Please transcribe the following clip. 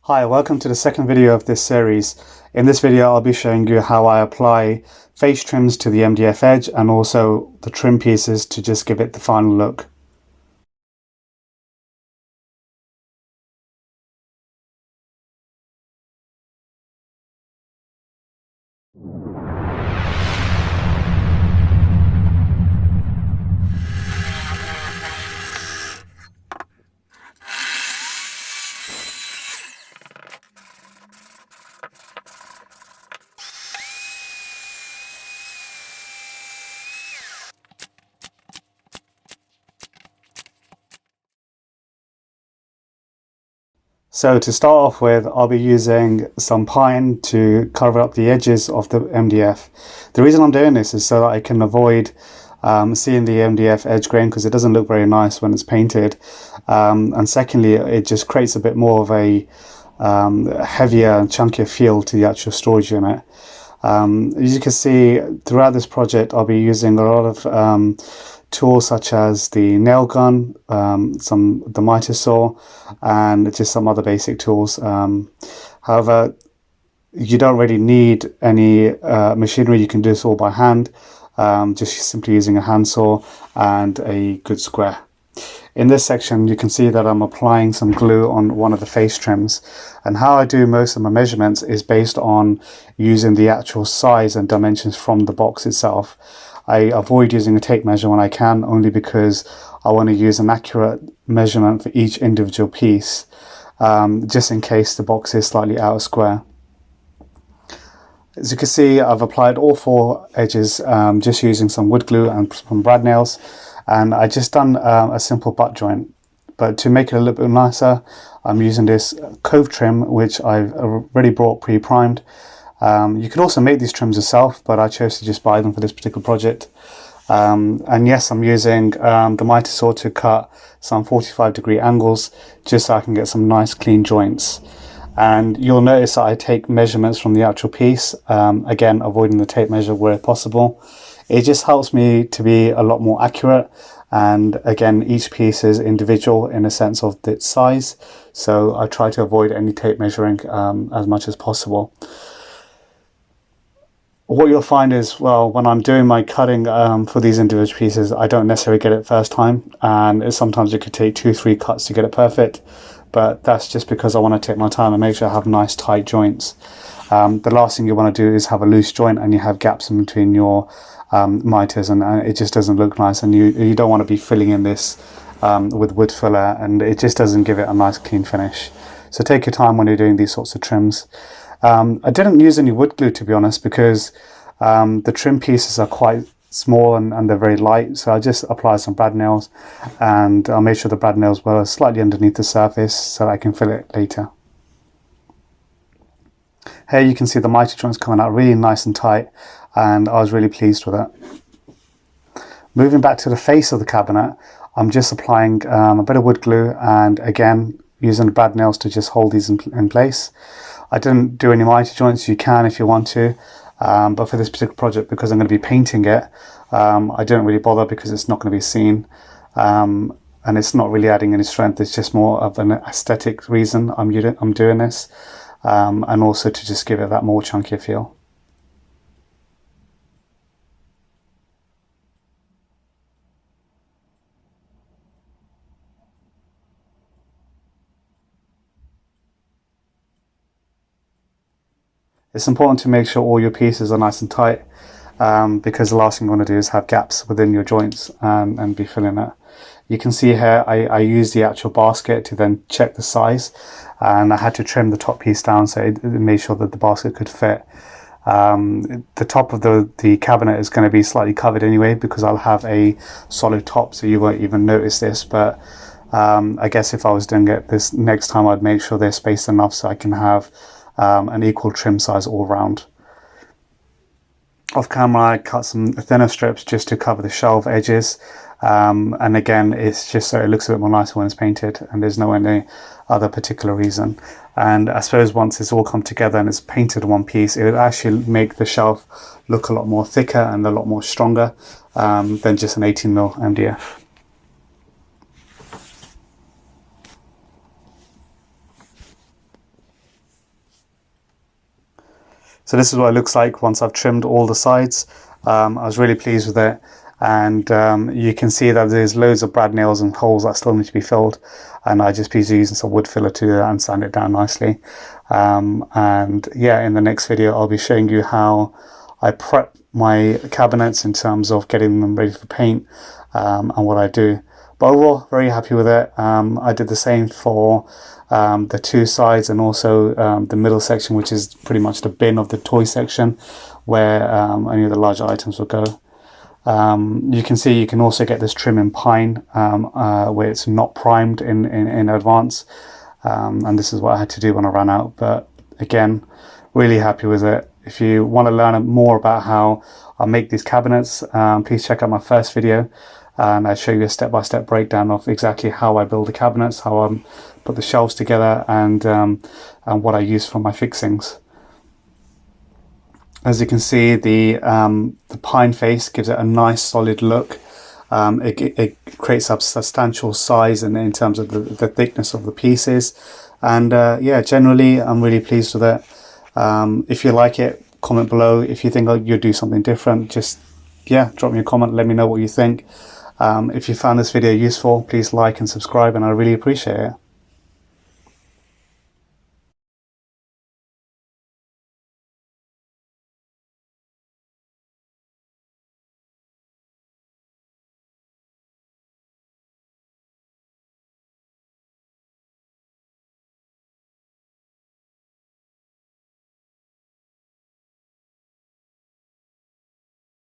Hi, welcome to the second video of this series. In this video I'll be showing you how I apply face trims to the MDF edge and also the trim pieces to just give it the final look. So to start off with, I'll be using some pine to cover up the edges of the MDF. The reason I'm doing this is so that I can avoid seeing the MDF edge grain because it doesn't look very nice when it's painted. And secondly, it just creates a bit more of a heavier and chunkier feel to the actual storage unit. As you can see, throughout this project, I'll be using a lot of tools such as the nail gun, the miter saw, and just some other basic tools. However, you don't really need any machinery. You can do this all by hand, just simply using a handsaw and a good square. In this section, you can see that I'm applying some glue on one of the face trims, and how I do most of my measurements is based on using the actual size and dimensions from the box itself. I avoid using a tape measure when I can, only because I want to use an accurate measurement for each individual piece, just in case the box is slightly out of square. As you can see, I've applied all four edges just using some wood glue and some brad nails, and I just done a simple butt joint. But to make it a little bit nicer, I'm using this cove trim, which I've already brought pre-primed. You could also make these trims yourself, but I chose to just buy them for this particular project. And yes, I'm using the miter saw to cut some 45-degree angles, just so I can get some nice clean joints. And you'll notice that I take measurements from the actual piece, again avoiding the tape measure where possible. It just helps me to be a lot more accurate, and again each piece is individual in a sense of its size, so I try to avoid any tape measuring as much as possible. What you'll find is, well, when I'm doing my cutting for these individual pieces, I don't necessarily get it first time, and sometimes it could take 2-3 cuts to get it perfect, but that's just because I want to take my time and make sure I have nice tight joints. The last thing you want to do is have a loose joint and you have gaps in between your miters, and it just doesn't look nice, and you don't want to be filling in this with wood filler, and it just doesn't give it a nice clean finish. So take your time when you're doing these sorts of trims. I didn't use any wood glue, to be honest, because the trim pieces are quite small and they're very light, so I just applied some brad nails, and I'll make sure the brad nails were slightly underneath the surface so I can fill it later. Here you can see the miter joints coming out really nice and tight, and I was really pleased with it. Moving back to the face of the cabinet, I'm just applying a bit of wood glue, and again using the brad nails to just hold these in place. I didn't do any miter joints. You can if you want to, but for this particular project, because I'm going to be painting it, I don't really bother because it's not going to be seen, and it's not really adding any strength. It's just more of an aesthetic reason I'm doing this, and also to just give it that more chunkier feel. It's important to make sure all your pieces are nice and tight, because the last thing you want to do is have gaps within your joints and be filling it. You can see here I use the actual basket to then check the size, and I had to trim the top piece down so it made sure that the basket could fit. The top of the cabinet is going to be slightly covered anyway because I'll have a solid top, so you won't even notice this, but I guess if I was doing it this next time, I'd make sure they're spaced enough so I can have an equal trim size all round. Off camera I cut some thinner strips just to cover the shelf edges, and again it's just so it looks a bit more nicer when it's painted, and there's no any other particular reason. And I suppose once it's all come together and it's painted in one piece, it would actually make the shelf look a lot more thicker and a lot more stronger than just an 18mm MDF. So this is what it looks like once I've trimmed all the sides. I was really pleased with it, and you can see that there's loads of brad nails and holes that still need to be filled, and I just be using some wood filler to do that and sand it down nicely. And yeah, in the next video I'll be showing you how I prep my cabinets in terms of getting them ready for paint, and what I do. But overall, very happy with it. I did the same for the two sides, and also the middle section, which is pretty much the bin of the toy section, where any of the larger items will go. You can see you can also get this trim in pine, where it's not primed in advance, and this is what I had to do when I ran out. But again, really happy with it. If you want to learn more about how I make these cabinets, please check out my first video, and I show you a step-by-step breakdown of exactly how I build the cabinets, how I put the shelves together, and what I use for my fixings. As you can see, the pine face gives it a nice solid look. It creates a substantial size in terms of the thickness of the pieces, and yeah, generally I'm really pleased with it. If you like it, comment below. If you think you'll do something different, just drop me a comment, let me know what you think. If you found this video useful, please like and subscribe, and I really appreciate it.